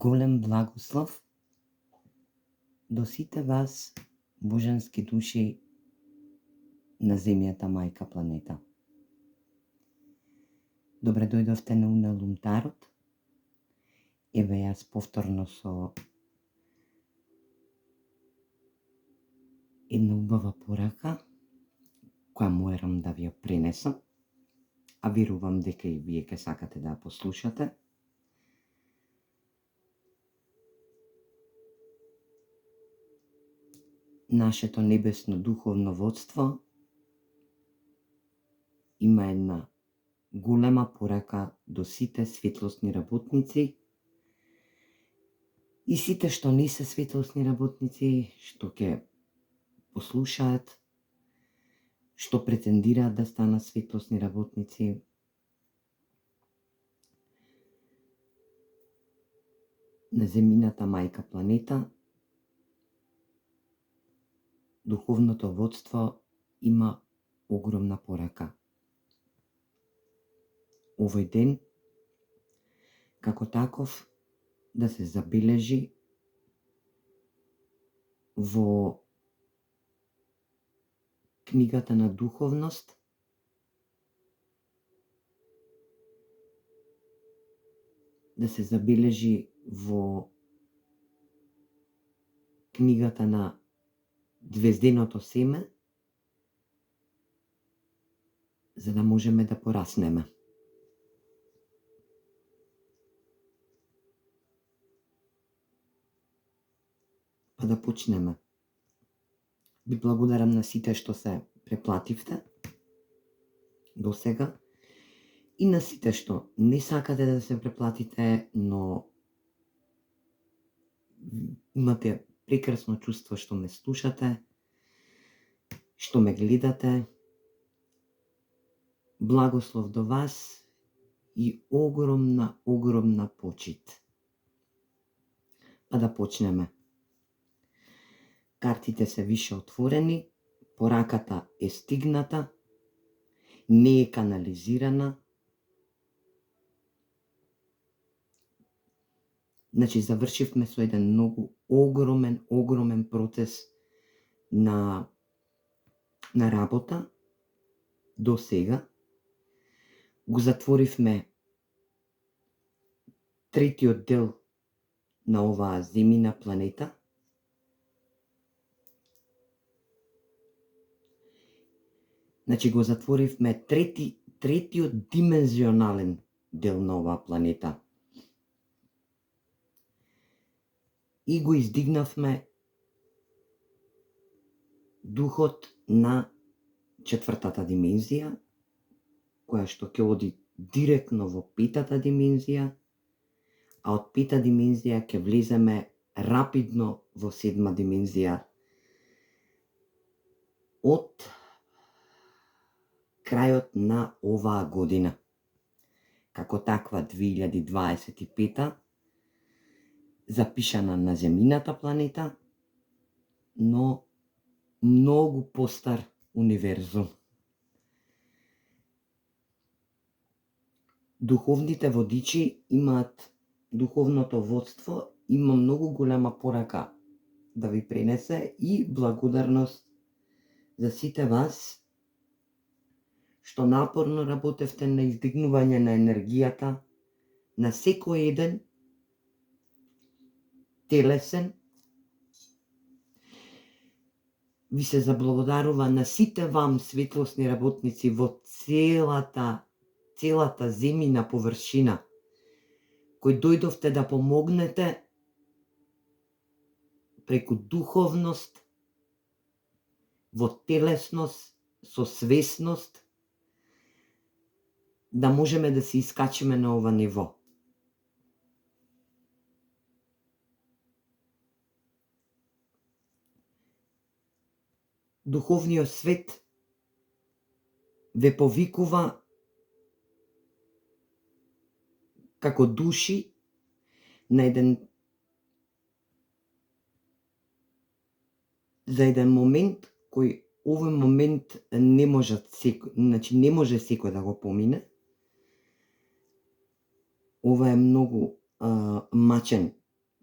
Голем благослов до сите вас, божански души на земјата мајка планета. Добре дојдовте на Уналумтарот. Еве јас повторно со една убава порака, која морам да ви ја пренесам, а верувам дека и вие ке сакате да ја послушате. Нашето небесно духовно водство има една голема порака до сите светлосни работници и сите што не се светлосни работници, што ќе послушаат, што претендираат да станат светлосни работници. На земјината мајка планета духовното водство има огромна порака. Овој ден, како таков, да се забележи во книгата на духовност, да се забележи во книгата на Двезденото семе, за да можеме да пораснеме. Па да почнеме. Ви благодарам на сите што се преплативте до сега и на сите што не сакате да се преплатите, но имате прекрасно чувство што ме слушате, што ме гледате. Благослов до вас и огромна почит. Па да почнеме. Картите се више отворени, пораката е стигната, не е канализирана. Значи, завршивме со еден многу огромен процес на работа до сега. Го затворивме третиот дел на оваа земјина планета. Значи, го затворивме третиот димензионален дел на оваа планета. И го издигнавме духот на четвртата димензија, која што ќе оди директно во петата димензија, а од пета димензија ќе влеземе рапидно во седма димензија од крајот на оваа година. Како таква 2025 запишана на земјината планета, но многу постар универзум. Духовните водичи имаат, духовното водство има многу голема порака да ви пренесе и благодарност за сите вас што напорно работевте на издигнување на енергијата на секој еден телесен. Ви се заблагодарува на сите вам светлосни работници во целата земјина површина, кои дојдовте да помогнете преку духовност, во телесност, со свесност, да можеме да се искачиме на ова ниво. Духовниот свет ве повикува како души за еден момент кој овој момент не може секој да го помине. Ова е многу мачен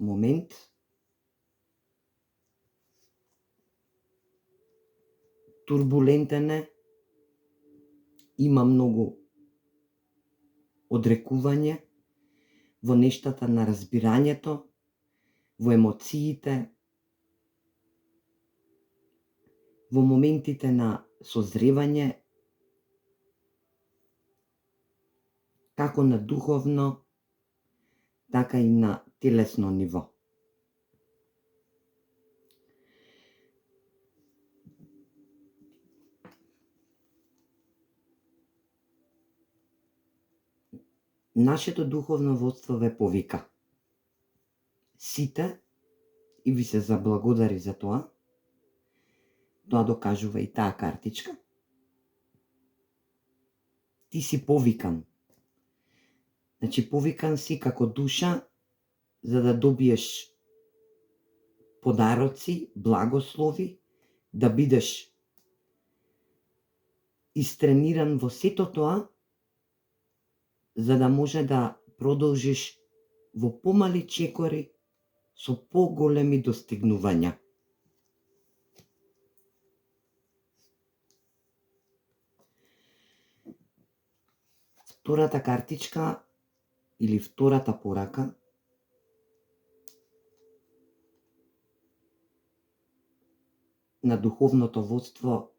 момент турбулентен е, има многу одрекување во нештата на разбирањето, во емоциите, во моментите на созревање, како на духовно, така и на телесно ниво. Нашето духовно водство ве повика. Сите, и ви се заблагодари за тоа. Тоа докажува и таа картичка. Ти си повикан. Значи, повикан си како душа за да добиеш подароци, благослови, да бидеш истрениран во сето тоа, за да може да продолжиш во помали чекори со поголеми достигнувања. Втората картичка или втората порака на духовното водство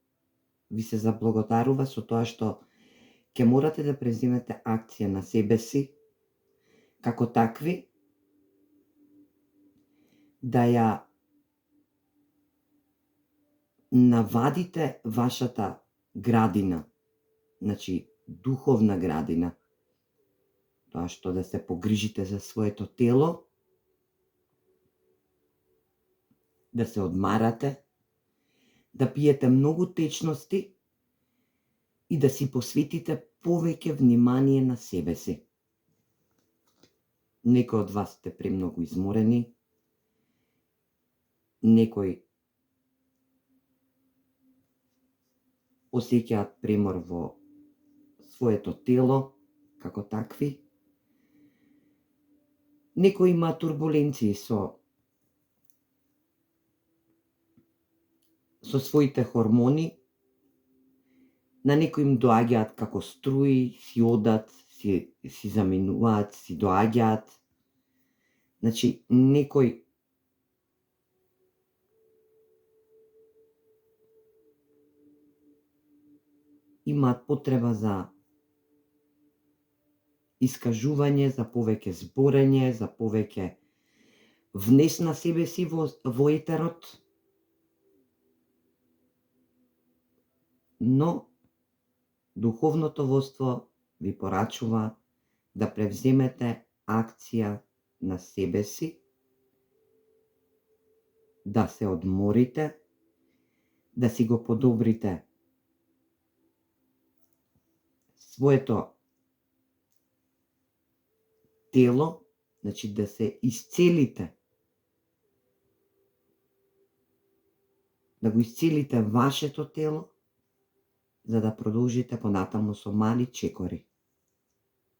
ви се заблагодарува со тоа што ќе морате да преземете акција на себе си, како такви, да ја навадите вашата градина, значи духовна градина, тоа што да се погрижите за своето тело, да се одмарате, да пиете многу течности и да си посветите повеќе внимание на себе си. Некои од вас сте премногу изморени, некои осеќаат премор во своето тело, како такви. Некои има турбуленции со своите хормони, на некои им доаѓаат како струи, си одат, си заменуваат, си доаѓаат. Значи, некои имаат потреба за искажување, за повеќе зборење, за повеќе внес на себе си во етерот. Но духовното водство ви порачува да превземете акција на себе си, да се одморите, да си го подобрите своето тело, значи да се исцелите, да го исцелите вашето тело, за да продолжите понатаму со мали чекори,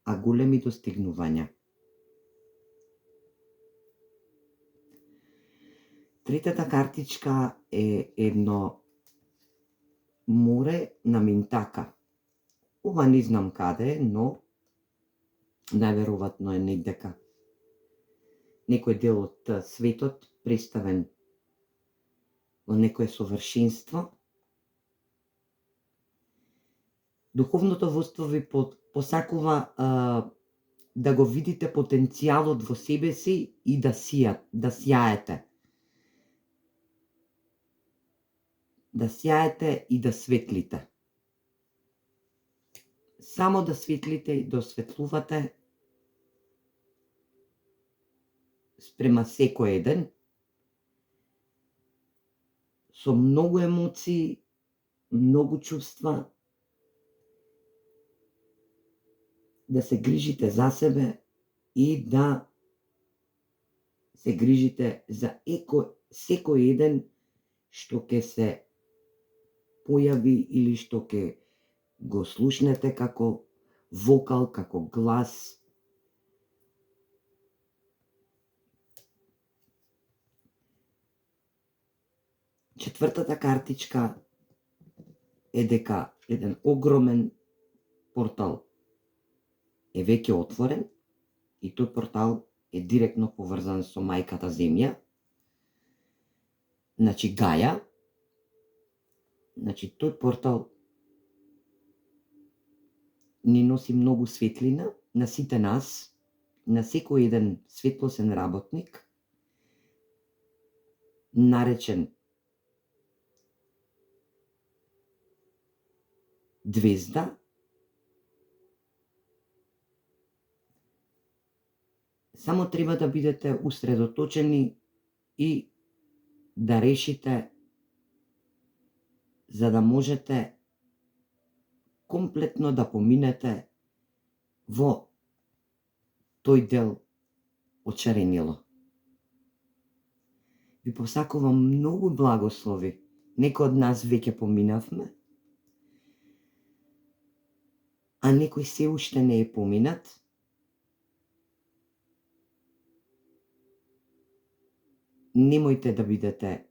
а големи достигнувања. Третата картичка е едно море на Минтака. Ова не знам каде е, но најверојатно е негдека некој дел од светот представен во некое совршенство. Духовното водство ви посакува да го видите потенцијалот во себе си и да сјаете. Да сјаете и да светлите. Само да светлите и да осветлувате спрема секој еден, со многу емоции, многу чувства, да се грижите за себе и да се грижите за секој еден што ќе се појави или што ќе го слушнете како вокал, како глас. Четвртата картичка е дека еден огромен портал е веќе отворен и тој портал е директно поврзан со мајката земја, значи Гаја. Значи тој портал ни носи многу светлина на сите нас, на секој еден светлосен работник, наречен Двезда. Само треба да бидете усредоточени и да решите за да можете комплетно да поминете во тој дел од шаренило. Ви посакувам многу благослови. Некои од нас веќе поминавме, а некој се уште не е поминат. Немојте да бидете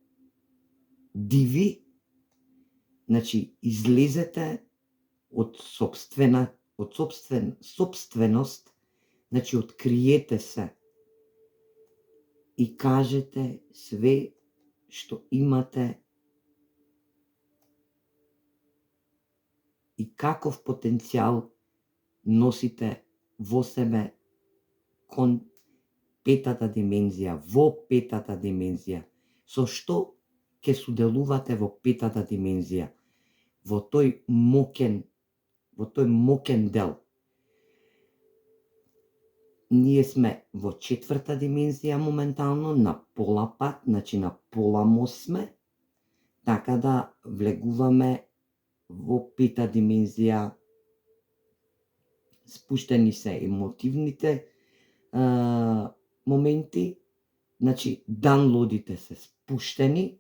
диви, значи излезете од собственост, значи откриете се и кажете све што имате и каков потенцијал носите во себе кон петата димензија, во петата димензија. Со што ќе соделувате во петата димензија, во тој мокен дел. Ние сме во четврта димензија моментално, на пола пат, значи на пола мост сме, така да влегуваме во пета димензија. Спуштени се емотивните моменти, значи данлодите се спуштени,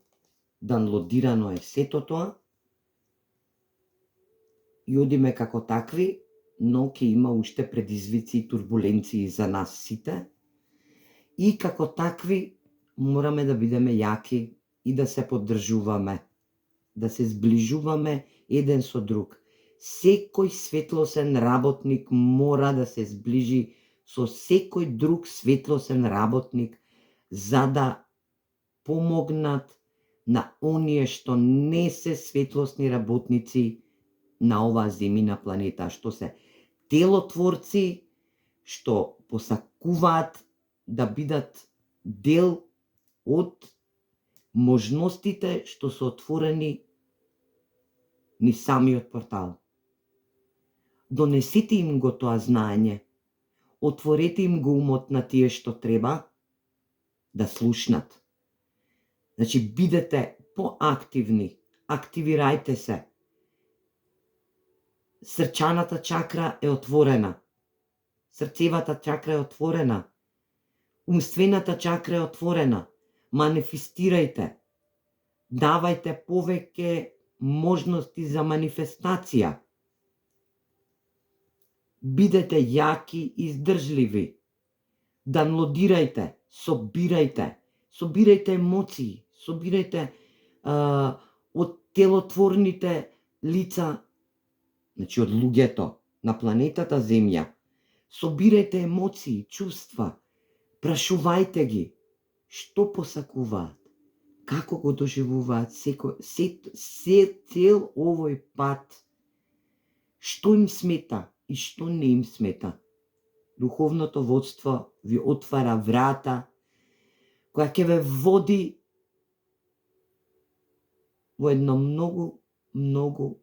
данлодирано е сето тоа и одиме како такви, но ќе има уште предизвици и турбуленции за нас сите и како такви мораме да бидеме јаки и да се поддржуваме, да се зближуваме еден со друг. Секој светлосен работник мора да се зближи со секој друг светлосен работник за да помогнат на оние што не се светлосни работници на оваа земјина планета, што се телотворци, што посакуваат да бидат дел од можностите што се отворени ни самиот портал. Донесете им го тоа знаење, отворете им го умот на тие што треба да слушнат. Значи, бидете поактивни, активирајте се. Срчаната чакра е отворена, срцевата чакра е отворена, умствената чакра е отворена. Манифестирајте, давајте повеќе можности за манифестација. Бидете јаки и издржливи. Данлодирајте, собирајте емоции, собирајте од телотворните лица, значи од луѓето на планетата Земја. Собирајте емоции, чувства, прашувајте ги што посакуваат, како го доживуваат цел овој пат, што им смета и што не им смета. Духовното водство ви отвара врата која ќе ве води во едно многу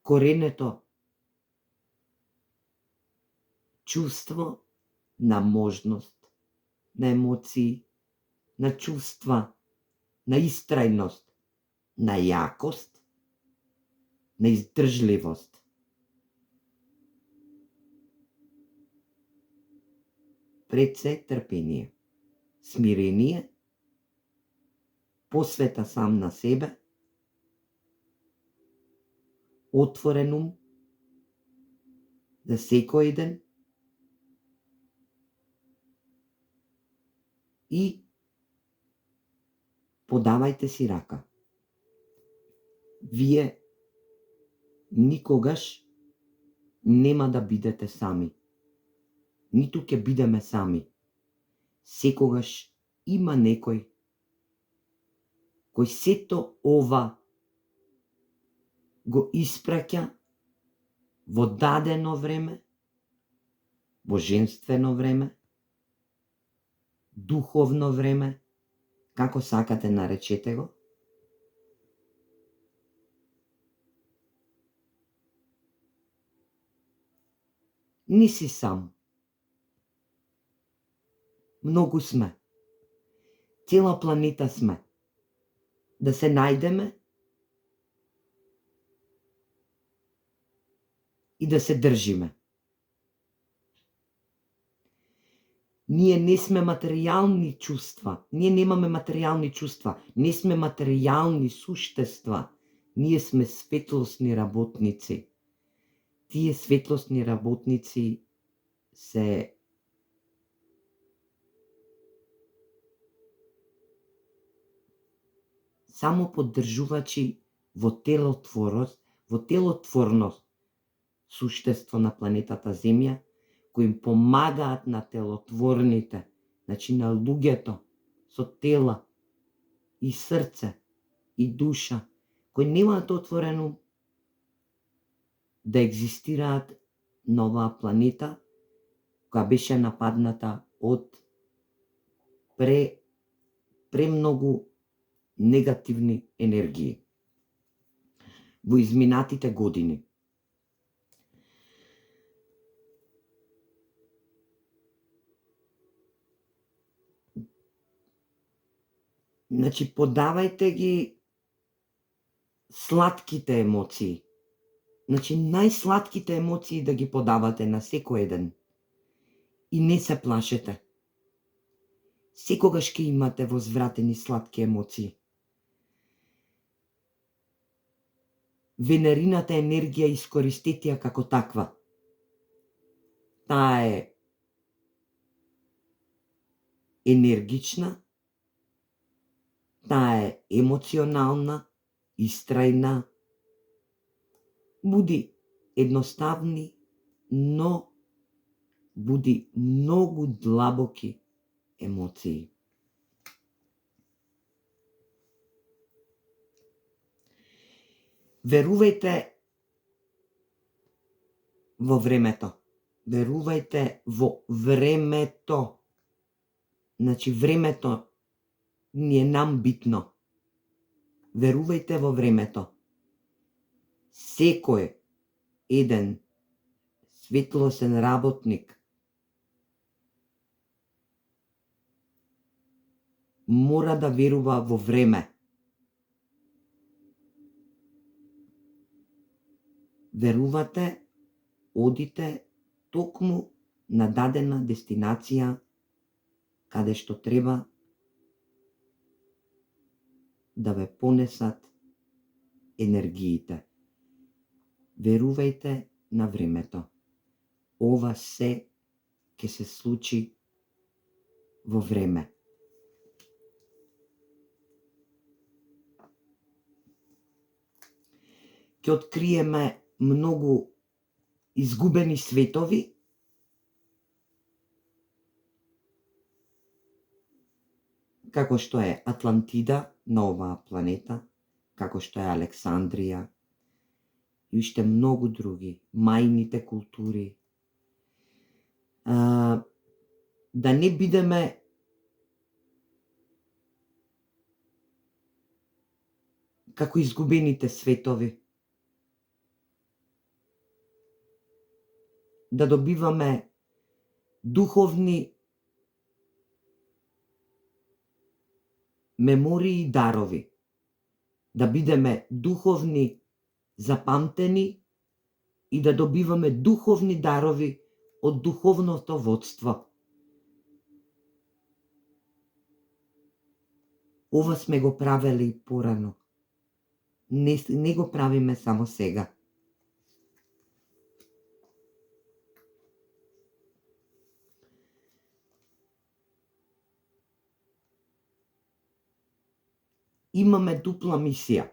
коренето чувство на можност, на емоции, на чувства, на истрајност, на јакост, на издржливост. Пред се трпение, смирение, посвета сам на себе, отворен ум за секој ден и Подавајте си рака. Вие никогаш нема да бидете сами. Ниту ќе бидеме сами. Секогаш има некој кој сето ова го испраќа во дадено време, во женствено време, духовно време, како сакате наречете го. Не си сам. Многу сме. Цела планета сме. Да се најдеме и да се држиме. Ние не сме материјални чувства. Ние немаме материјални чувства. Не сме материјални суштества. Ние сме светлосни работници. Тие светлосни работници се само поддржувачи во телотворност суштество на планетата Земја, кои им помагаат на телотворните, значи на луѓето со тела и срце и душа, кои немаат отворено да екзистираат на оваа планета, која беше нападната од премногу негативни енергии во изминатите години. Значи, подавајте ги сладките емоции. Значи, најсладките емоции да ги подавате на секој еден. И не се плашете. Секогаш ќе имате возвратени сладки емоции. Венерината енергија искористете ја како таква. Таа е енергична, таа е емоционална, истрајна, буди едноставни, но буди многу длабоки емоции. Верувајте во времето. Верувајте во времето. Значи, времето ни е нам битно. Верувајте во времето. Секој еден светлосен работник мора да верува во време. Верувате, одите токму на дадена дестинација каде што треба да ве понесат енергиите. Верувајте на времето. Ова се ќе се случи во време. Ќе откриеме многу изгубени светови, како што е Атлантида на оваа планета, како што е Александрија и уште многу други, мајните култури. Да не бидеме како изгубените светови. Да добиваме духовни мемории и дарови. Да бидеме духовни запамтени и да добиваме духовни дарови од духовното водство. Ова сме го правеле и порано. Не го правиме само сега. имаме дупла мисија.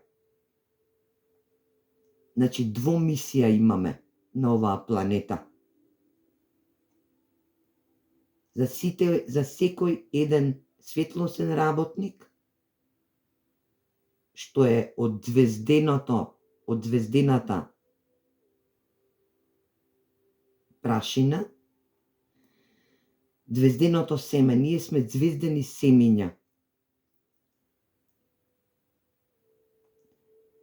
Значи, двомисија имаме на оваа планета. За секој еден светлосен работник, што е од звездената прашина, звезденото семе, ние сме звездени семиња.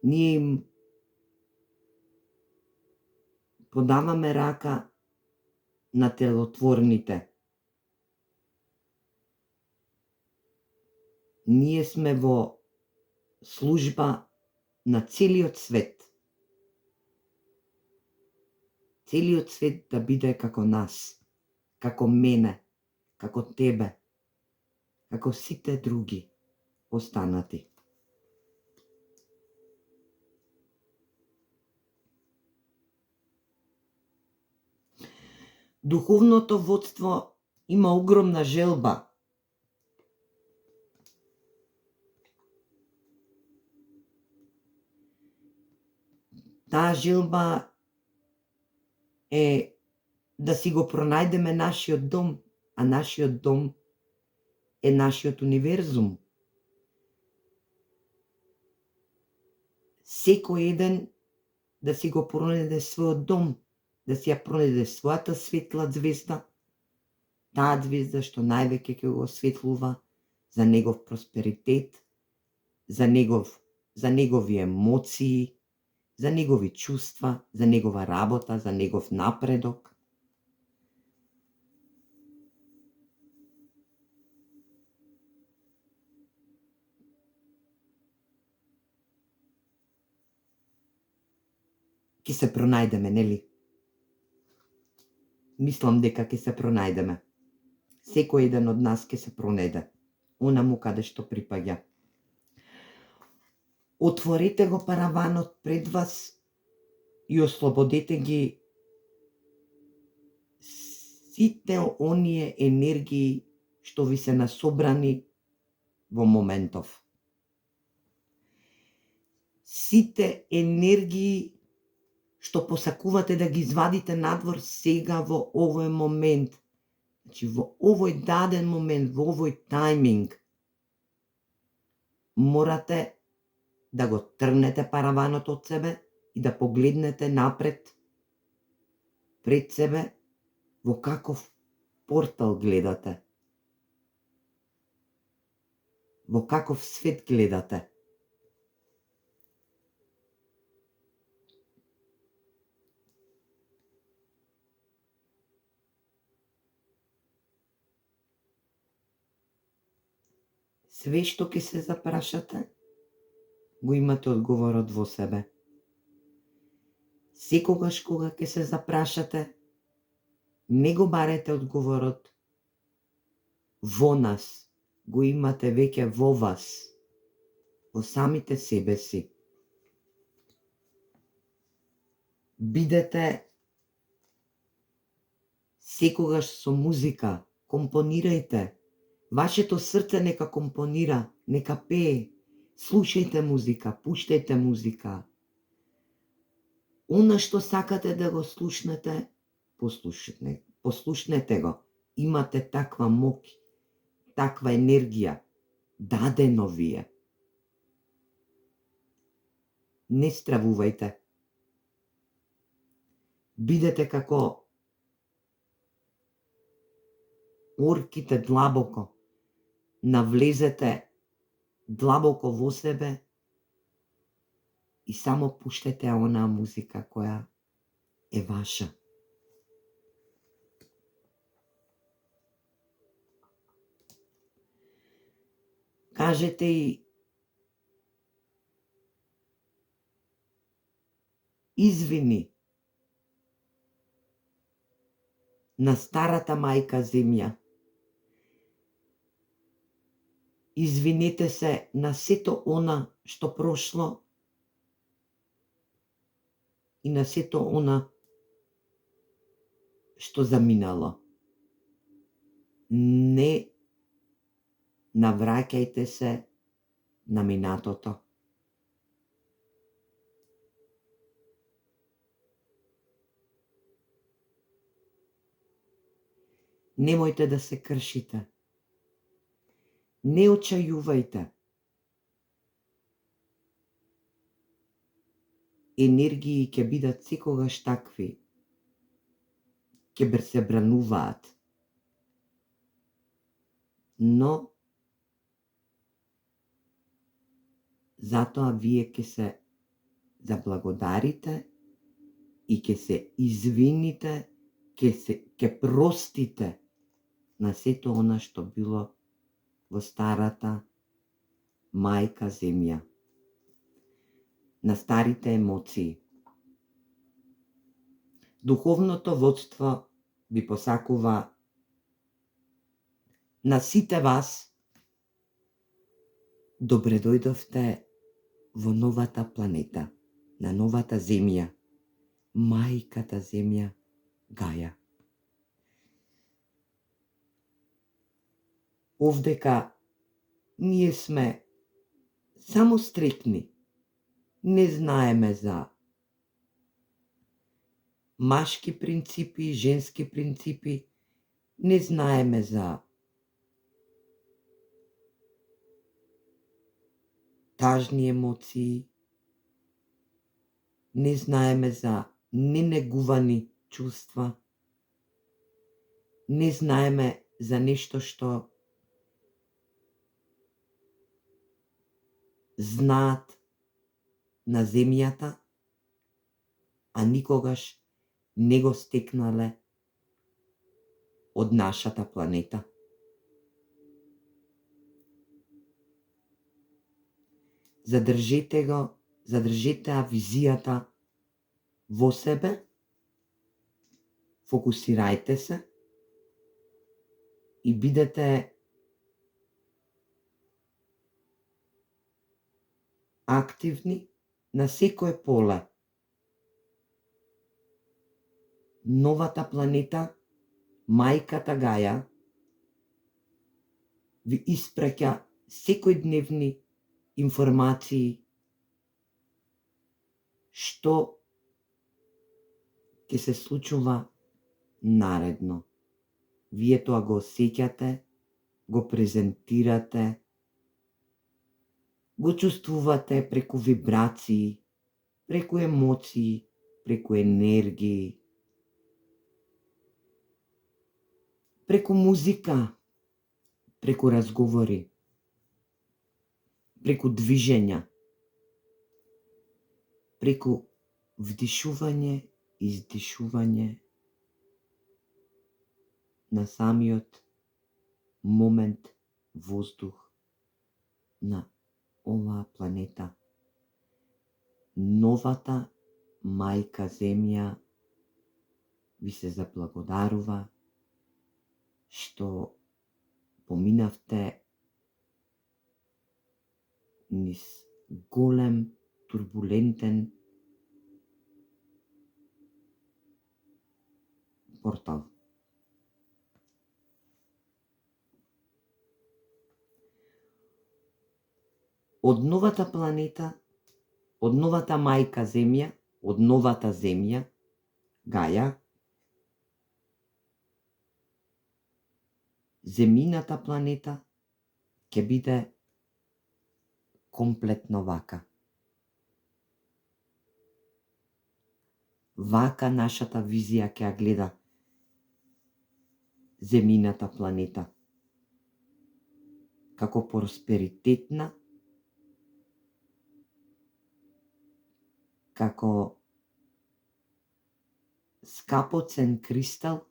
Ние им подаваме рака на телотворните. Ние сме во служба на целиот свет. Целиот свет да биде како нас, како мене, како тебе, како сите други останати. Духовното водство има огромна желба. Таа желба е да си го пронајдеме нашиот дом, а нашиот дом е нашиот универзум. Секој еден да си го пронајде својот дом, да си ја пронајде својата светла звезда, таа звезда што највеќе ќе го осветлува за негов просперитет, за негови емоции, за негови чувства, за негова работа, за негов напредок. Ке се пронајдеме, нели? Мислам дека ќе се пронајдеме. Секој еден од нас ќе се пронајде онаму каде што припаѓа. Отворете го параванот пред вас и ослободете ги сите оние енергии што ви се насобрани во моментов. Сите енергии што посакувате да ги извадите надвор сега во овој момент. Значи, во овој даден момент, во овој тајминг, морате да го тргнете параванот од себе и да погледнете напред, пред себе, во каков портал гледате. Во каков свет гледате. Све што ќе се запрашате, го имате одговорот во себе. Секогаш кога ќе се запрашате, не го барете одговорот во нас, го имате веќе во вас, во самите себе си. Бидете секогаш со музика, компонирајте. Вашето срце нека компонира, нека пее. Слушајте музика, пуштајте музика. Она што сакате да го слушнете, послушнете го. Имате таква моќ, таква енергија. Дадено ви е. Не стравувајте. Бидете како орките длабоко. Навлезете длабоко во себе и само пуштете онаа музика која е ваша. Кажете и извини на старата мајка земја. Извинете се на сето она што прошло и на сето она што заминало. Не навраќајте се на минатото. Немојте да се кршите. Не очајувајте. Енергии ќе бидат секогаш такви. Ќе се брануваат. Но затоа вие ќе се заблагодарите и ќе се извините, ќе простите на сето она што било во старата мајка земја, на старите емоции. Духовното водство ви посакува на сите вас добре дојдовте во новата планета, на новата земја, мајката земја Гаја. Овдека ние сме само стрекни, не знаеме за машки принципи, женски принципи, не знаеме за тажни емоции, не знаеме за ненегувани чувства, не знаеме за нешто што знаат на земјата, а никогаш не го стекнале од нашата планета. Задржете го, задржете визијата во себе, фокусирајте се и бидете активни на секое поле. Новата планета, мајката Гаја, ви испраќа секојдневни информации што ќе се случува наредно. Вие тоа го осеќате, го презентирате, го чувствувате преку вибрации, преку емоции, преку енергии, преку музика, преку разговори, преку движења, преку вдишување, издишување на самиот момент воздух на оваа планета. Новата мајка земја ви се заблагодарува што поминавте низ голем, турбулентен портал. Од новата планета, од новата мајка земја, од новата земја, Гаја, земјината планета ќе биде комплетно вака. Вака нашата визија ќе ја гледа земјината планета. Како просперитетна, како скапоцен кристал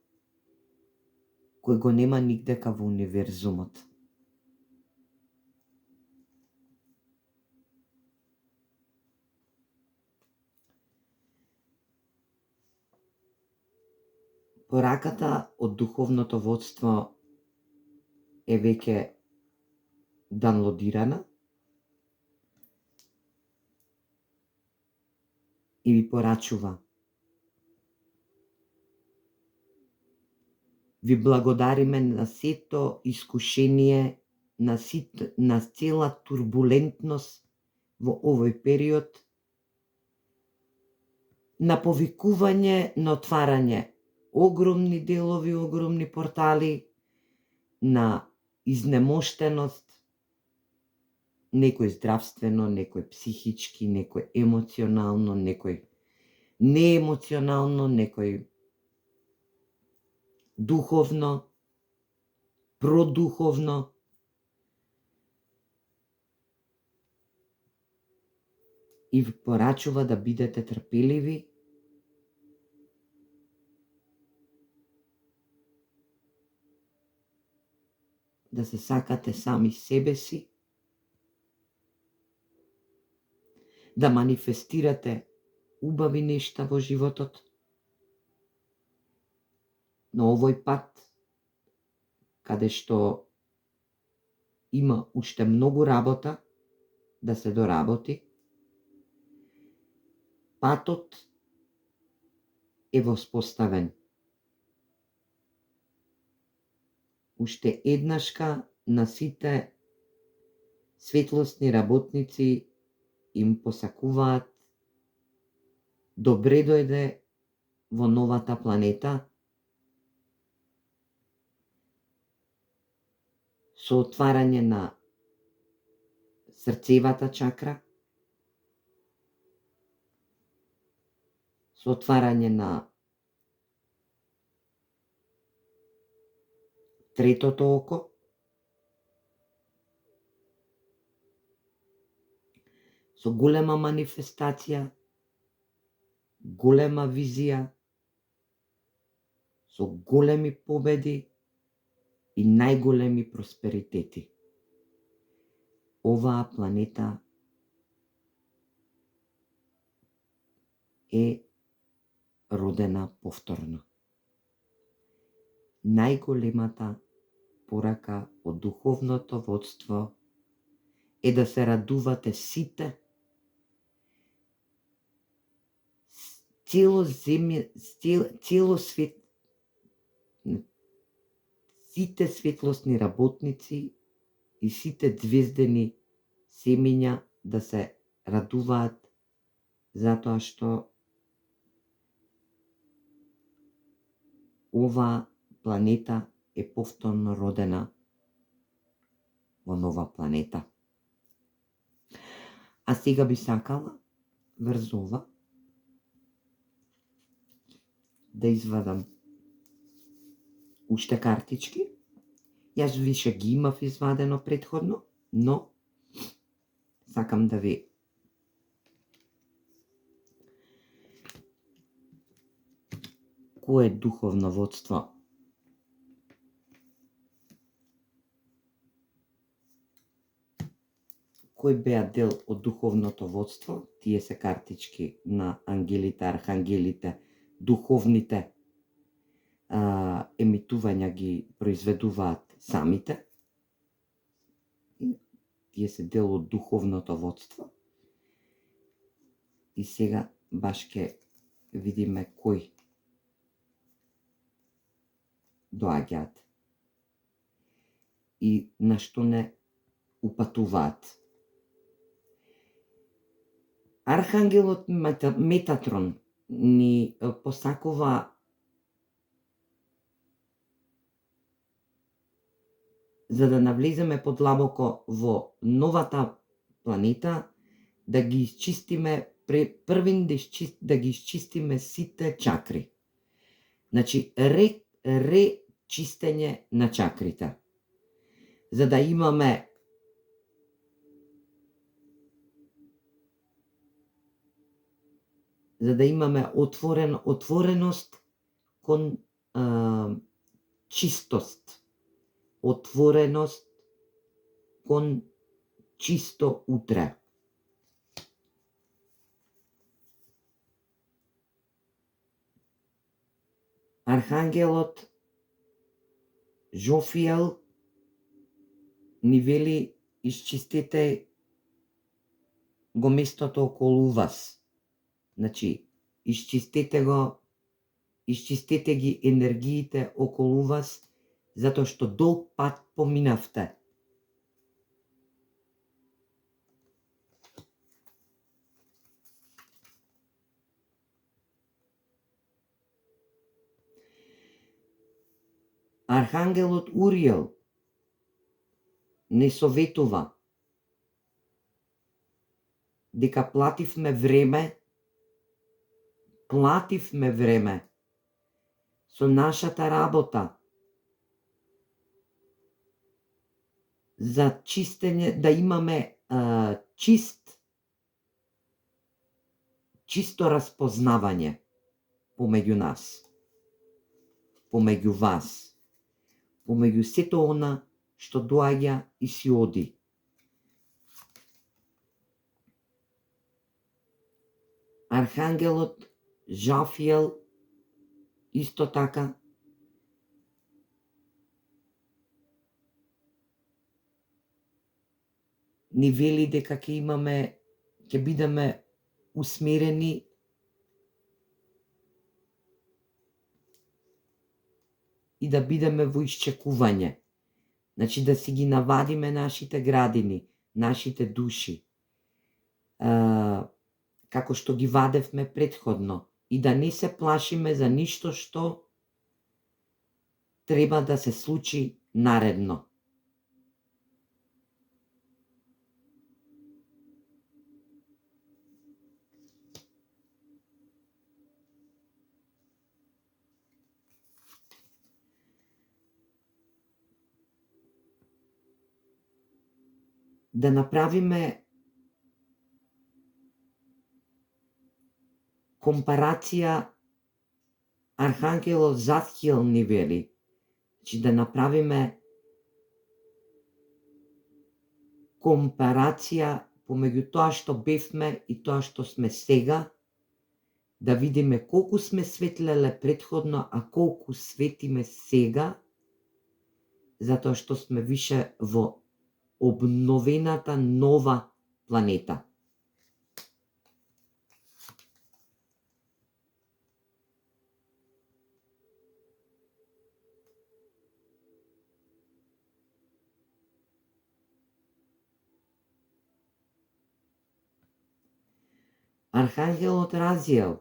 кој го нема нигдека во универзумот. Пораката од духовното водство е веќе данлодирана и ви порачува. Ви благодариме на сето искушение на цела турбулентност во овој период, на повикување на отварање огромни делови, огромни портали, на изнемоштеност, некој здравствено, некој психички, некој емоционално, некој неемоционално, некој духовно, продуховно. И ви порачува да бидете трпеливи, да се сакате сами себе си, да манифестирате убави нешта во животот. Но овој пат, каде што има уште многу работа да се доработи, патот е воспоставен. Уште еднашка на сите светлосни работници им посакуваат добре дојде во новата планета, со отварање на срцевата чакра, со отварање на третото око, со голема манифестација, голема визија, со големи победи и најголеми просперитети. Оваа планета е родена повторно. Најголемата порака од духовното водство е да се радувате сите, цело свет, сите светлосни работници и сите звездени семења да се радуваат затоа што оваа планета е повторно родена во нова планета. А сега би сакала врз ова да извадам уште картички. Јас више ги имав извадено претходно, но сакам да ви кое духовно водство кои беа дел од духовното водство. Тие се картички на ангелите, архангелите, духовните емитувања ги произведуваат самите. И тие се дел од духовното водство. И сега баш ке видиме кои доаѓаат и на што не упатуваат. Архангелот Метатрон ни посакува за да навлеземе подлабоко во новата планета, да ги изчистиме, првин да ги изчистиме сите чакри. Значи, речистење на чакрите. За да имаме отвореност кон чистост, отвореност кон чисто утре. Архангелот Жофиел ни вели: изчистете го местото околу вас. Значи, изчистете ги енергиите околу вас, затоа што долг пат поминавте. Архангелот Уриел не советува дека плативме време со нашата работа за чистење, да имаме чисто распознавање помеѓу нас, помеѓу вас, помеѓу сето она што доаѓа и си оди. Архангелот Жафиел исто така ни вели дека ќе бидеме усмирени и да бидеме во исчекување. Значи да си ги навадиме нашите градини, нашите души, како што ги вадевме претходно, и да не се плашиме за ништо што треба да се случи наредно. Да направиме компарација. Архангелот Задхиел ни вели, че да направиме компарација помеѓу тоа што бевме и тоа што сме сега, да видиме колку сме светлеле претходно, а колку светиме сега, затоа што сме више во обновената нова планета. Архангелот Разиел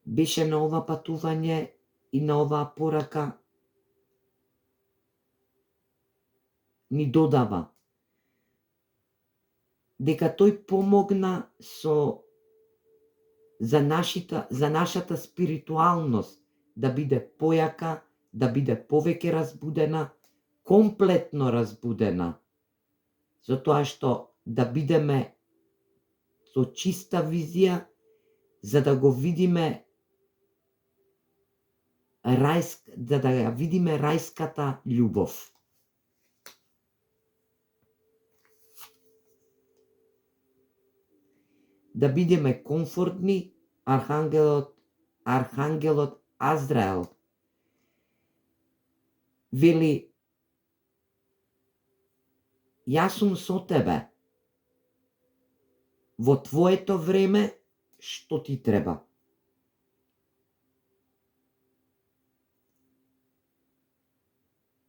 беше на ова патување и на оваа порака ни додава дека тој помогна за нашата спиритуалност да биде појака, да биде повеќе разбудена, комплетно разбудена, за тоа што да бидеме со чиста визија, за да го видиме да ја видиме рајската љубов. Да бидеме комфортни. Архангелот Азраел вели: јас сум со тебе во твоето време, што ти треба.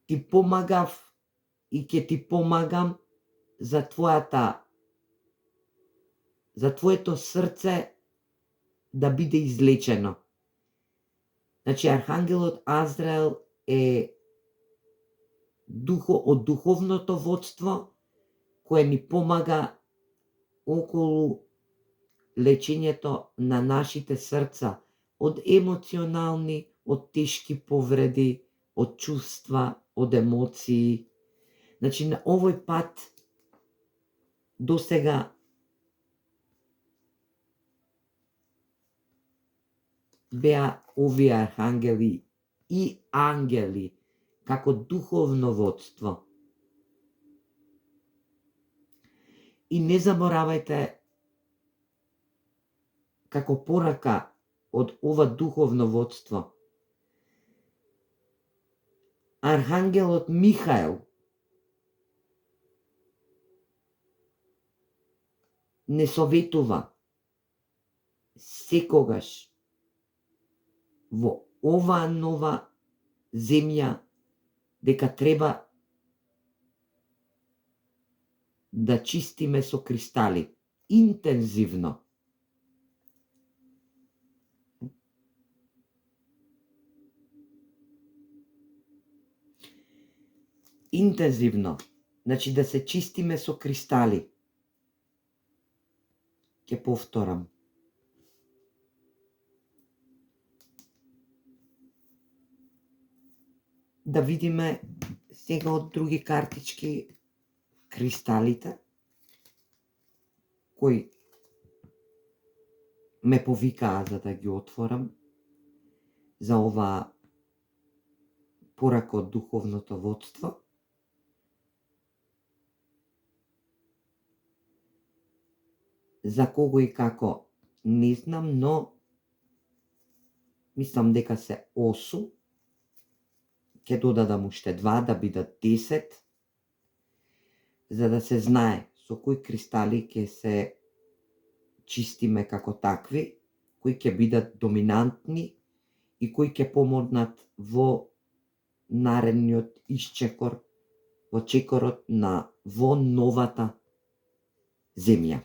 Ти помагав и ќе ти помагам за твоето срце да биде излечено. Значи, Архангелот Азраел е од духовното водство кое ни помага околу лечењето на нашите срца од емоционални, од тешки повреди, од чувства, од емоции. Значи, на овој пат досега беа овие архангели и ангели како духовно водство. И не заборавајте, како порака од ова духовно водство, Архангелот Михаел не советува секогаш во оваа нова земја дека треба да чистиме со кристали интензивно. интензивно, значи да се чистиме со кристали. Ќе повторам. Да видиме сега од други картички кристалите кои ме повикаа за да ги отворам за оваа порака од духовното водство. За кого и како не знам, но мислам дека се 8. Ќе додадам уште 2 да бидат 10, за да се знае со кои кристали ќе се чистиме како такви, кои ќе бидат доминантни и кои ќе помогнат во наредниот исчекор, во чекорот во новата земја.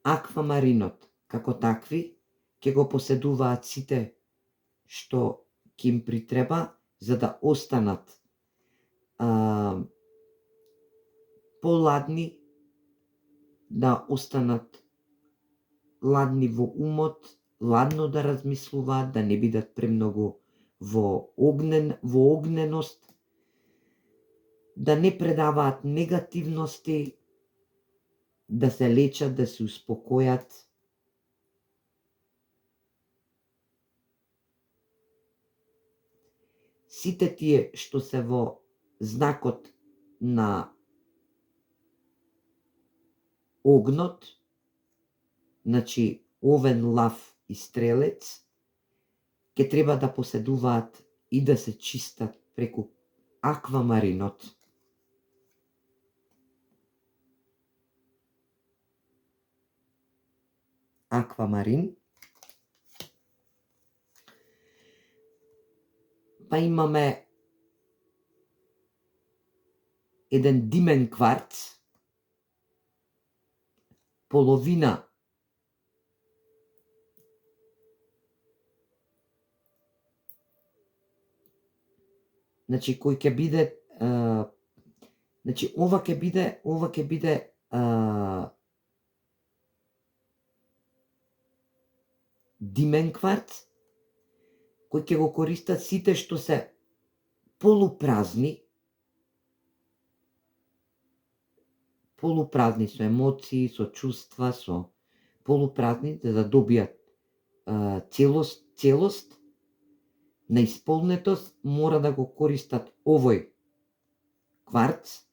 Аквамаринот како такви ќе го поседуваат сите што ќе им притреба за да останат поладни, да останат ладни во умот, ладно да размислуваат, да не бидат премногу во огненост, да не предаваат негативности, да се лечат, да се успокојат. Сите тие што се во знакот на огнот, значи овен, лав и стрелец, ќе треба да поседуваат и да се чистат преку аквамаринот. Аквамарин. Па имаме еден димен кварц, половина значи кој ќе биде значи ова ќе биде димен кварц кој ќе го користат сите што се полупразни со емоции, со чувства, со полупразни, за да добијат целост, на исполнетост, мора да го користат овој кварц.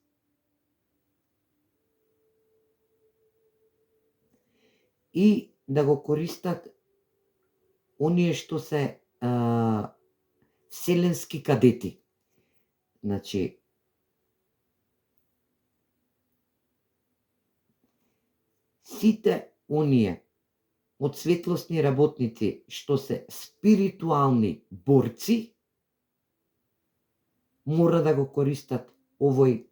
И да го користат оние што се вселенски кадети. Значи, сите оние од светлосни работници што се спиритуални борци, мора да го користат овој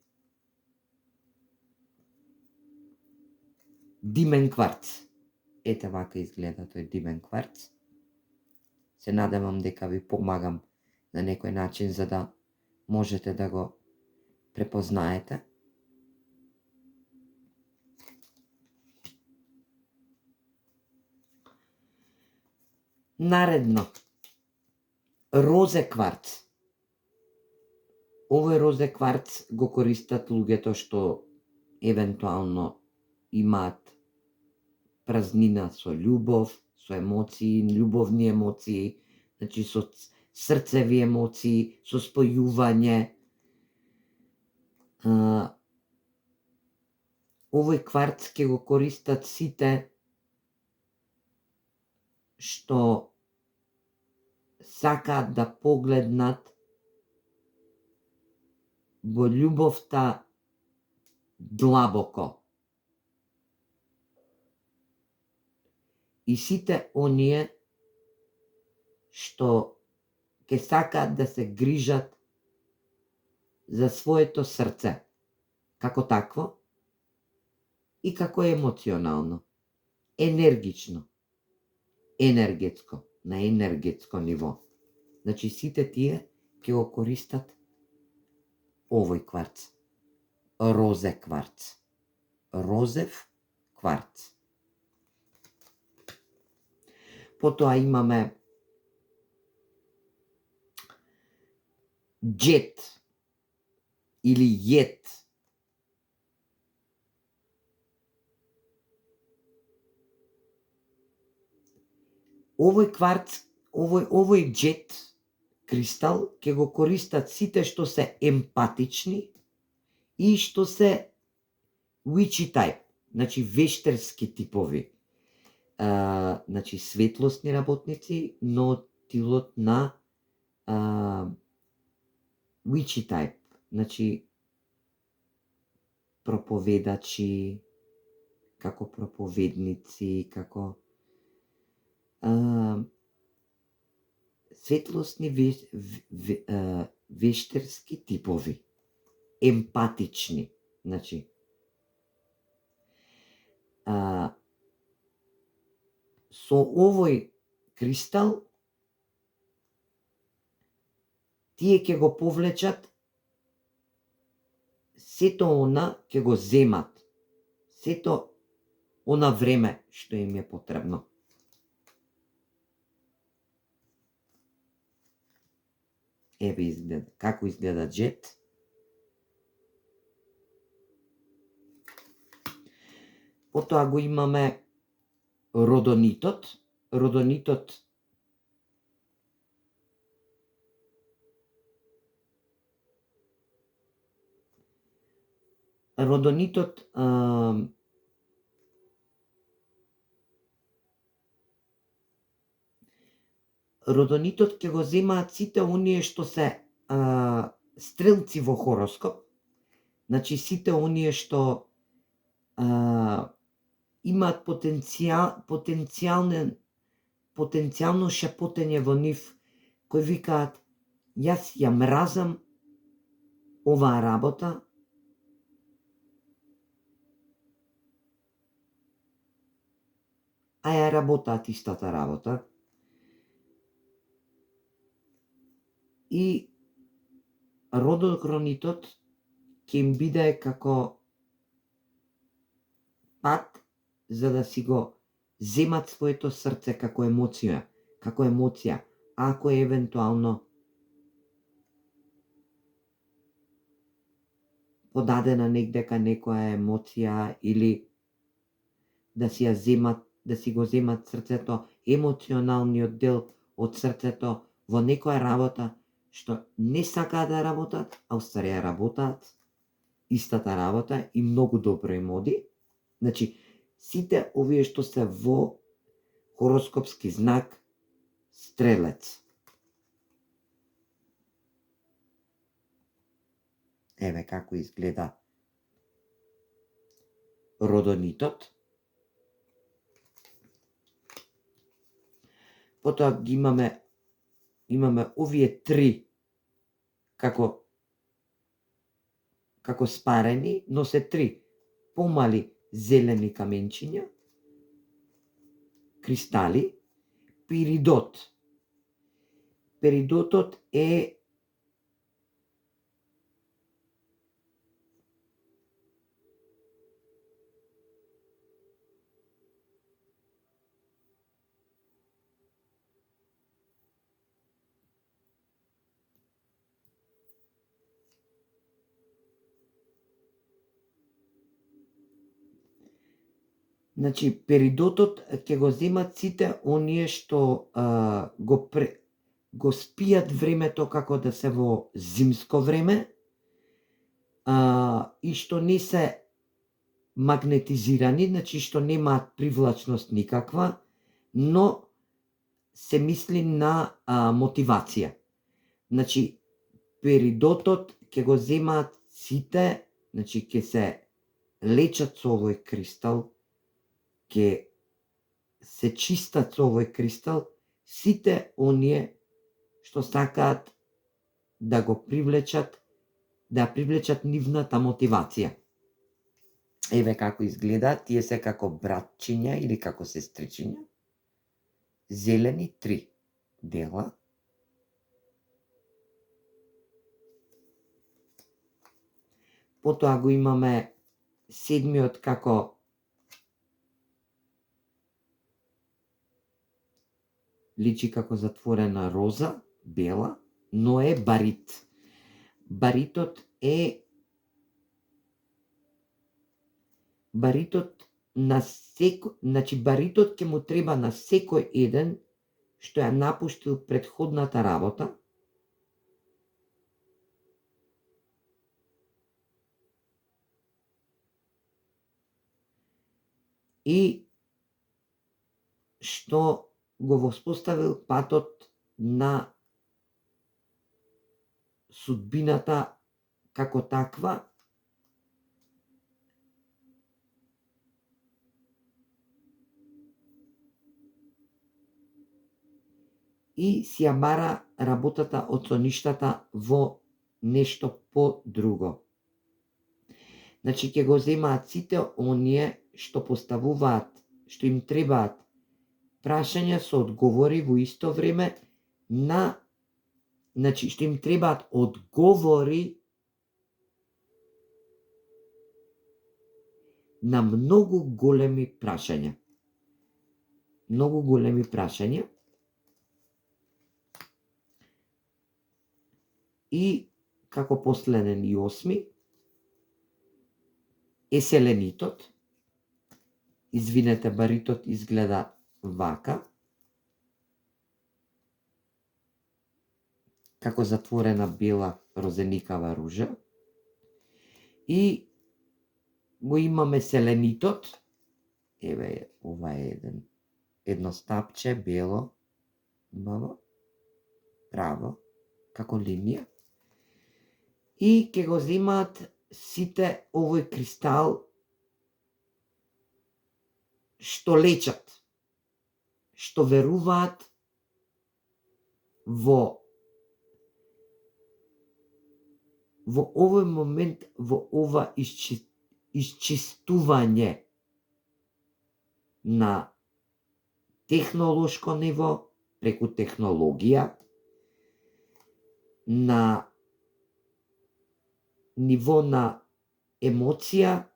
димен кварц. Ете вака изгледа тој димен кварц. Се надевам дека ви помагам на некој начин за да можете да го препознаете. Наредно, розе кварц. Овој розе кварц го користат луѓето што евентуално имаат празнина со љубов, со емоции, љубовни емоции, значи со срцеви емоции, со спојување. Овој кварц ќе го користат сите што сакаат да погледнат во љубовта длабоко. И сите оние што ќе сакаат да се грижат за своето срце, како такво и како емоционално, енергично, енергетско, на енергетско ниво. Значи сите тие ќе го користат овој кварц. Розе кварц. Розев кварц. Потоа имаме джет или јет. Овој кварц, овој джет кристал ќе го користат сите што се емпатични и што се witchy type, значи вештерски типови. Значи светлосни работници, но тилот на witchy type, значи проповедачи, како проповедници, како светлосни вештерски типови, емпатични, значи со овој кристал тие ќе го повлечат сето она, ќе го земат, сето она време што им е потребно. Еве изгледа, како изгледа джет. Потоа го имаме родонитот. Родонитот ќе го земаат сите оние што се стрелци во хороскоп, значи сите оние што имаат потенцијално шепотење во нив, кои викаат јас ја мразам оваа работа, а ја работаат истата работа. И родокронитот ќе им биде како пат за да си го земат своето срце како емоција, ако евентуално подадена негдека некоја емоција или да си ја земат, да си го земат срцето, емоционалниот дел од срцето во некоја работа што не сакаат да работат, а уствари ја работаат истата работа и многу добро им оди. Значи, сите овие што се во хороскопски знак Стрелец. Еве како изгледа родонитот. Потоа ги имаме овие три како спарени, но се три помали зелени каменчиња, кристали, перидот. Перидотот е значи перидотот ќе го земат сите оние што го спијат времето како да се во зимско време и што не се магнетизирани, значи што немаат привлачност никаква, но се мисли на мотивација. Значи перидотот ќе го земаат сите, значи ќе се лечат со овој кристал, ќе се чистат со овој кристал сите оние што сакаат да го привлечат, да привлечат нивната мотивација. Еве како изгледа, тие се како братчиња или како сестричиња. Зелени 3 дела. Потоа го имаме седмиот како личи како затворена роза, бела, но е барит. Баритот на значи баритот ќе му треба на секој еден што ја напуштил претходната работа, и што го воспоставил патот на судбината како таква, и си ја бара работата од соништата во нешто по-друго. Значи ќе го земаат сите оние што поставуваат, што им требаат прашања со одговори во исто време на, значи што им требаат одговори на многу големи прашања. Многу големи прашања. И како последен и осми е селенитот. Извинете, баритот изгледа вака, како затворена бела розеникава ружа. И го имаме селенитот. Еве, ова е едно стапче бело, маво, право, како линија. И ќе го земаат сите овој кристал што лечат, што веруваат во овој момент, во ова исчистување на технолошко ниво, преку технологија, на ниво на емоција,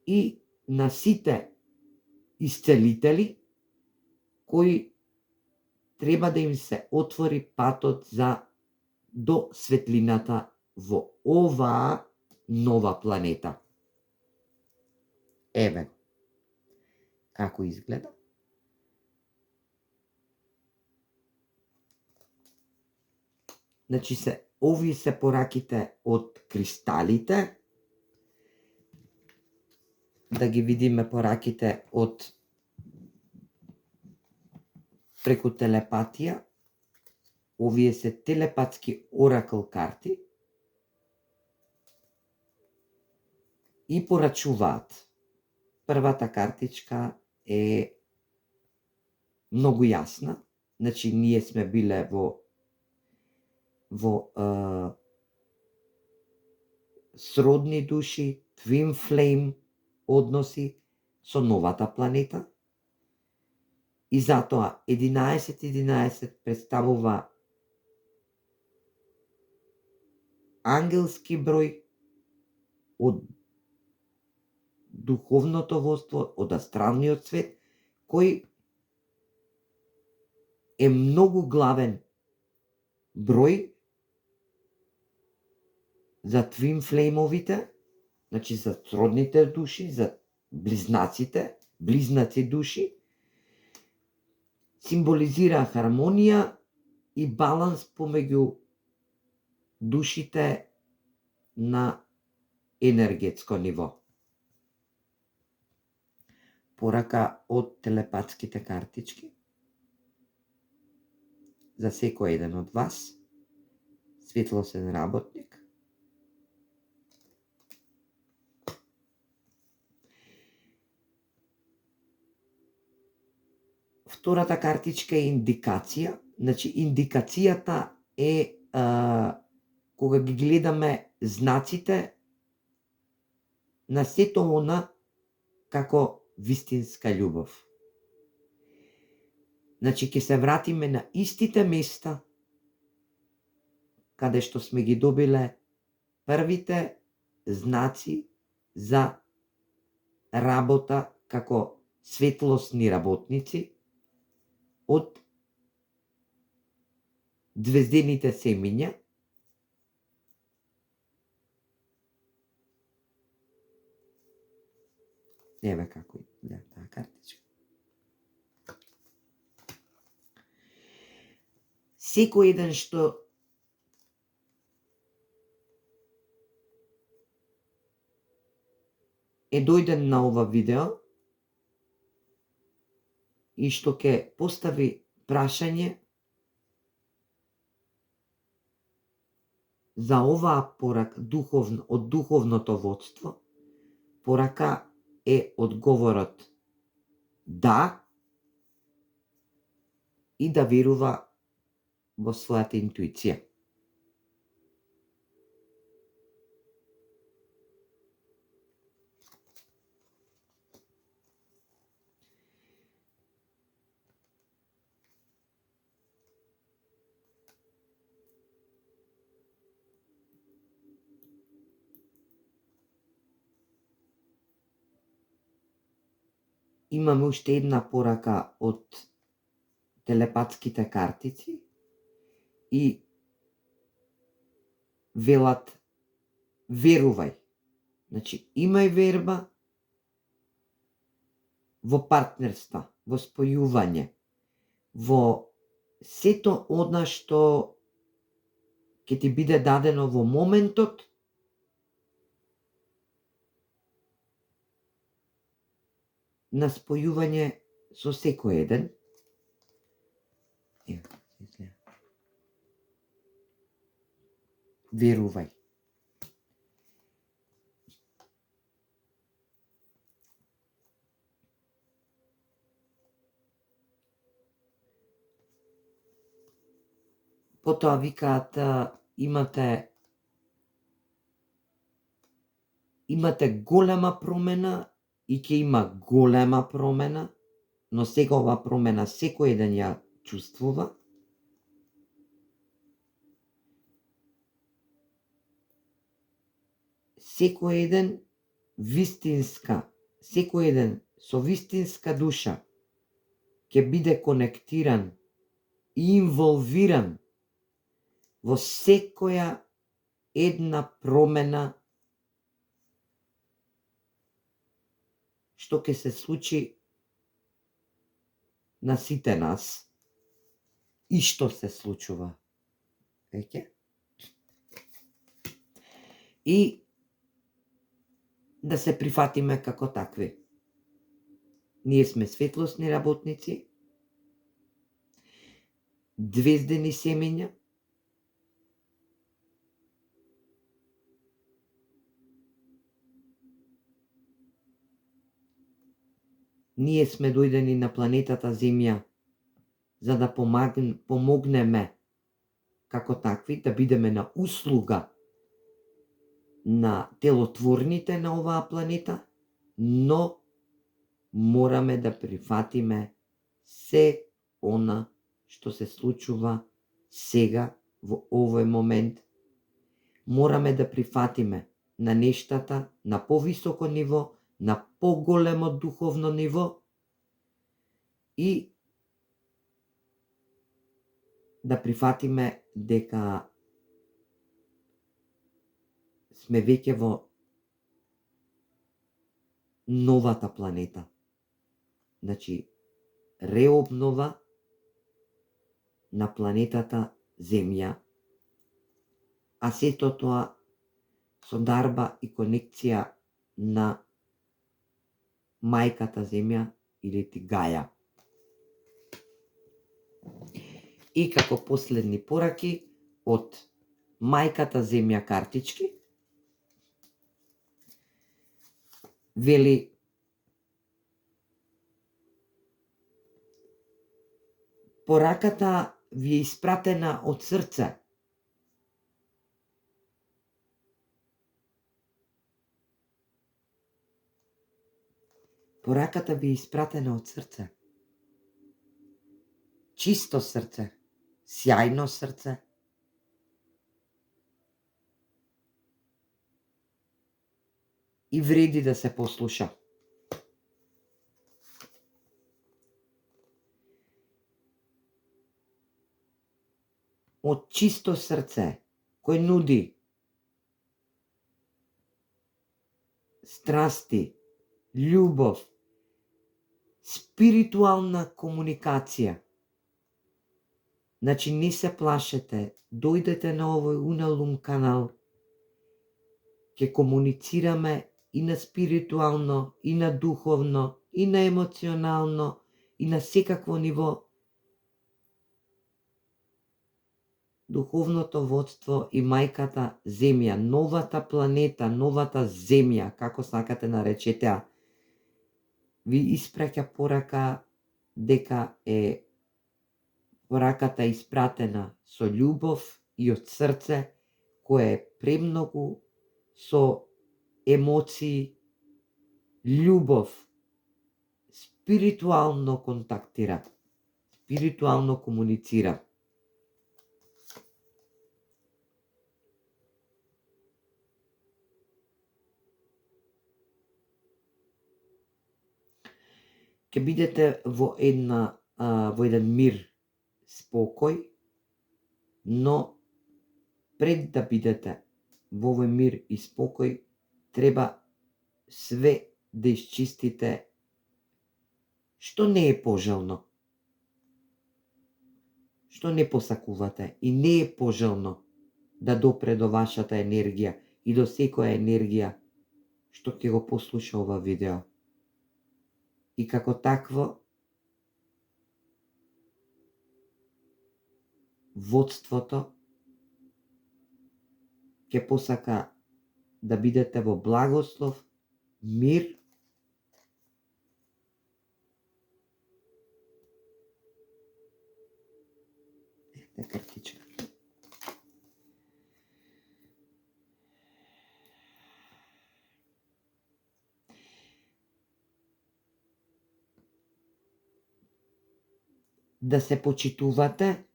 и на сите исцелители кои треба да им се отвори патот до светлината во оваа нова планета. Еве како изгледа. Значи овие се пораките од кристалите. Да ги видиме пораките од преку телепатија. Овие се телепатски оракл карти и порачуваат. Првата картичка е многу јасна. Значи ние сме биле во сродни души, twin flame односи со новата планета. И затоа 1111 представува ангелски број од духовното воство, од астралниот свет, кој е многу главен број за твин флеймовите, значи за сродните души, за близнаци души, символизира хармонија и баланс помеѓу душите на енергетско ниво. Порака од телепатските картички за секој еден од вас, светлосен работник. Втората картичка е индикација. Значи, индикацијата е кога ги гледаме знаците на сето она како вистинска љубов. Значи, ќе се вратиме на истите места каде што сме ги добиле првите знаци за работа како светлосни работници од звездените семиња. Еве како изгледа таа картичка. Секој еден што е дојден на ова видео и што ќе постави прашање за оваа порака од духовното водство, порака е одговорот да и да верува во својата интуиција. Имаме уште една порака од телепатските картици и велат верувај. Значи, имај верба во партнерства, во спојување, во сето одна што ќе ти биде дадено во моментот на спојување со секој еден. Верувај. Потоа викаат имате голема промена и ќе има голема промена, но сега оваа промена секој еден ја чувствува. Секој еден со вистинска душа ќе биде конектиран и инволвиран во секоја една промена што ќе се случи на сите нас и што се случува веќе. И да се прифатиме како такви. Ние сме светлосни работници, звездени семења, ние сме дојдени на планетата Земја за да помогнеме како такви, да бидеме на услуга на телотворните на оваа планета, но мораме да прифатиме се она што се случува сега во овој момент. Мораме да прифатиме на нештата на повисоко ниво, на поголемо духовно ниво и да прифатиме дека сме веќе во новата планета. Значи, реобнова на планетата Земја, а сето тоа со дарба и конекција на мајката Земја или ти Гаја. И како последни пораки од мајката Земја картички, вели пораката ви е испратена од срце. Пораката ви е испратена од срце. чисто срце, сјајно срце, и вреди да се послуша. Од чисто срце, кој нуди страсти, љубов, спиритуална комуникација. Значи, не се плашете, дојдете на овој уналум канал, ќе комуницираме и на спиритуално, и на духовно, и на емоционално, и на секакво ниво. Духовното водство и мајката Земја, новата планета, новата Земја, како сакате наречете ја, ви испраќа порака дека е пораката испратена со љубов и од срце, кое е премногу со емоции, љубов, спиритуално контактира, спиритуално комуницира. Ќе бидете во еден мир, спокој, но пред да бидете во овој мир и спокој, треба све да исчистите што не е пожелно, што не посакувате и не е пожелно да допре до вашата енергија и до секоја енергија што ќе го послуша ова видео. И како такво, водството ќе посака да бидете во благослов, мир, картичка. Да се почитувате,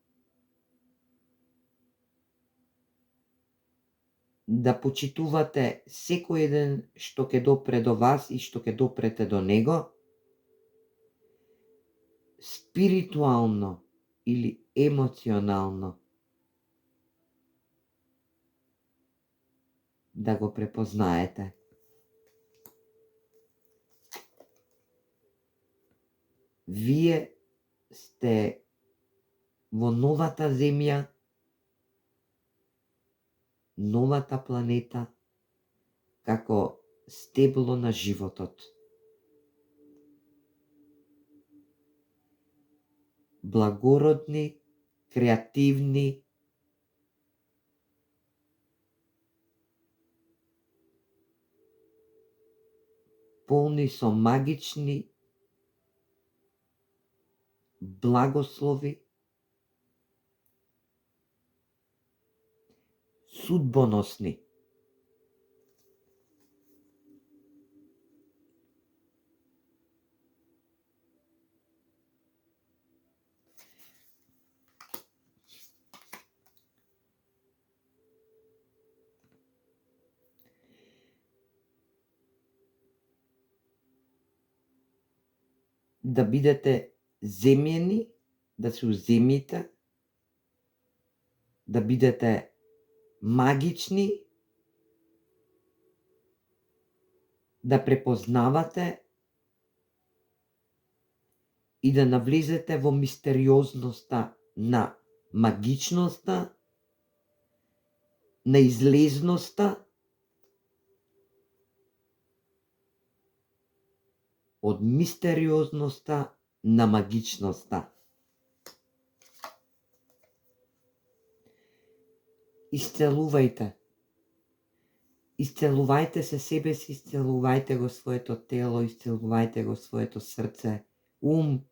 да почитувате секој еден што ќе допре до вас и што ќе допрете до него, спиритуално или емоционално, да го препознаете. Вие сте во новата Земја, новата планета, како стебло на животот. Благородни, креативни, полни со магични благослови, судбоносни. Да бидете земјени, да се уземите, да бидете магични, да препознавате и да навлезете во мистериозноста на магичноста, на излезноста од мистериозноста на магичноста. Исцелувајте. Исцелувајте се себе си, исцелувајте го своето тело, исцелувајте го своето срце, ум,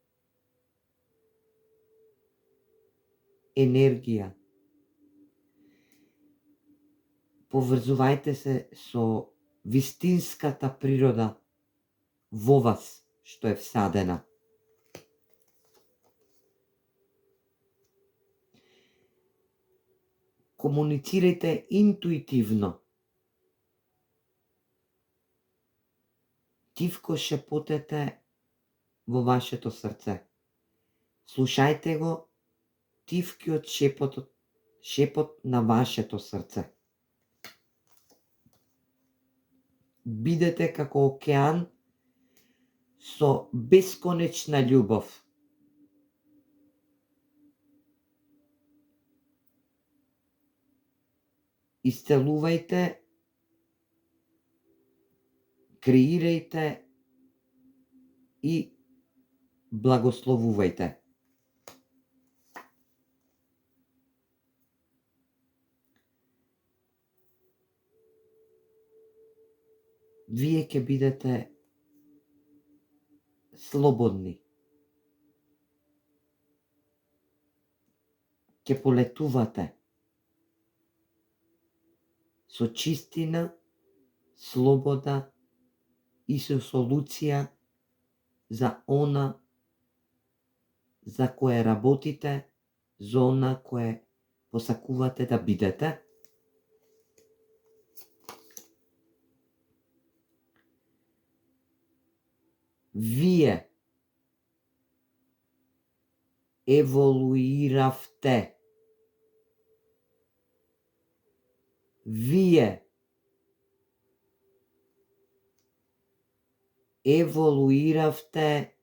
енергија. Поврзувајте се со вистинската природа во вас, што е всадена. Комуницирајте интуитивно. Тивко шепотете во вашето срце. Слушајте го тивкиот шепот на вашето срце. Бидете како океан со бесконечна љубов. Исцелувајте, креирајте и благословувајте. Вие ќе бидете слободни. Ќе полетувате со чистина, слобода и со солуција за она за кое работите, за она кое посакувате да бидете. Вие еволуиравте. Вие еволуиравте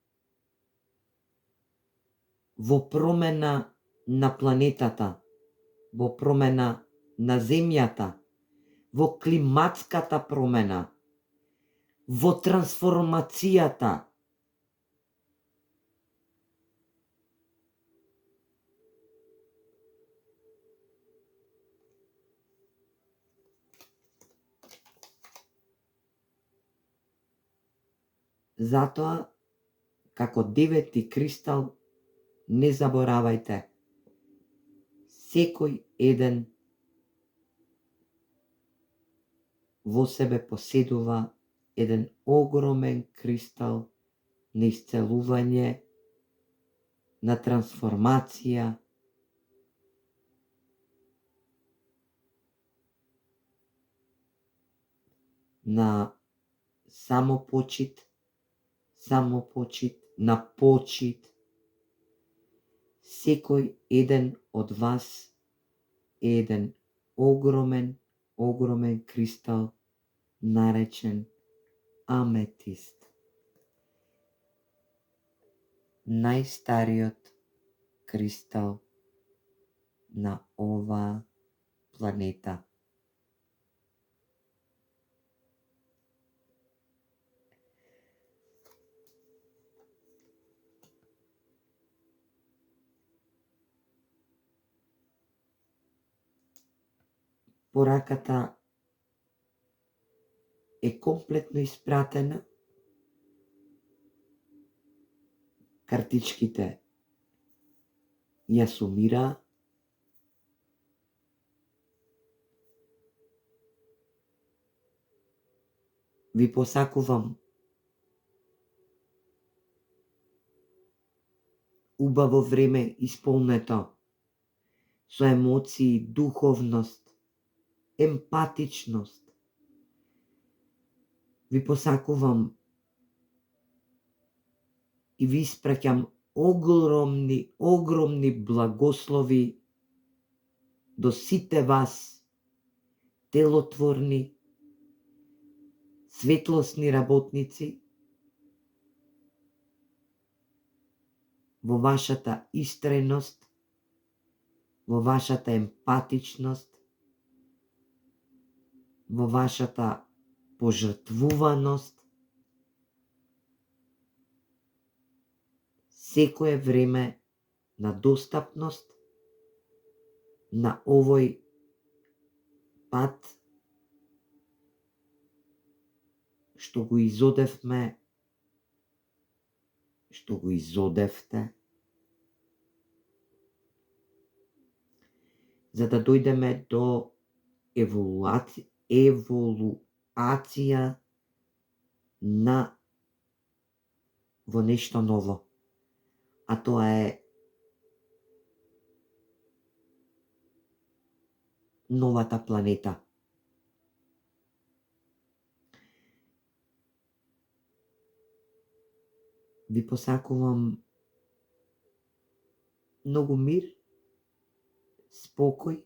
во промена на планетата, во промена на земјата, во климатската промена, во трансформацијата. Затоа, како девети кристал, не заборавајте, секој еден во себе поседува еден огромен кристал на исцелување, на трансформација, на самопочит, на почит. Секој еден од вас е еден огромен кристал наречен аметист. Најстариот кристал на оваа планета. Пораката е комплетно испратена. Картичките ја сумира. Ви посакувам убаво време исполнето со емоции, духовност, емпатичност. Ви посакувам и ви испраќам огромни благослови до сите вас, делотворни, светлосни работници, во вашата истреност, во вашата емпатичност, во вашата пожртвуваност. Секое време на достапност на овој пат што го изодевме, што го изодевте, за да дојдеме до еволуација на во нешто ново. А тоа е новата планета. Ви посакувам многу мир, спокој,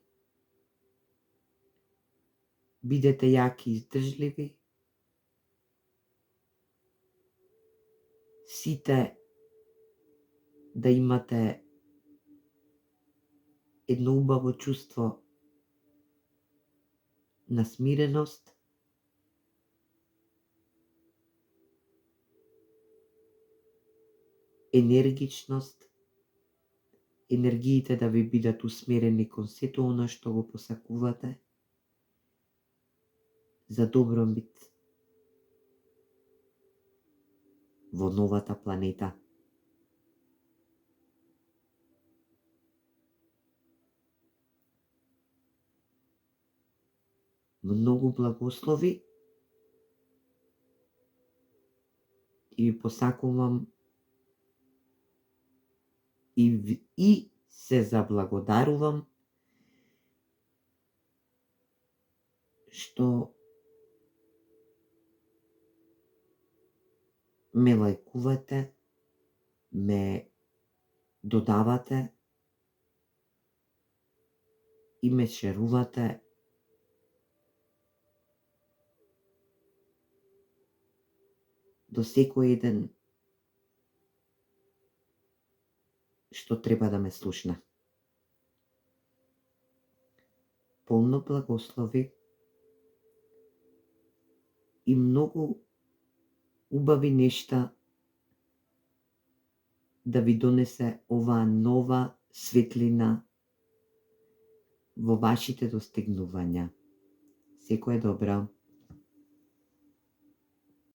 бидете јаки и издржливи, сите да имате едно убаво чувство на смиреност, енергичност, енергиите да ви бидат усмерени кон сето оно што го посакувате за добромит во новата планета. Многу благослови и ви посакувам и се заблагодарувам што ме лајкувате, ме додавате и ме шерувате до секој еден што треба да ме слушна. Полно благослови и многу убави нешта да ви донесе оваа нова светлина во вашите достигнувања. Секое добро.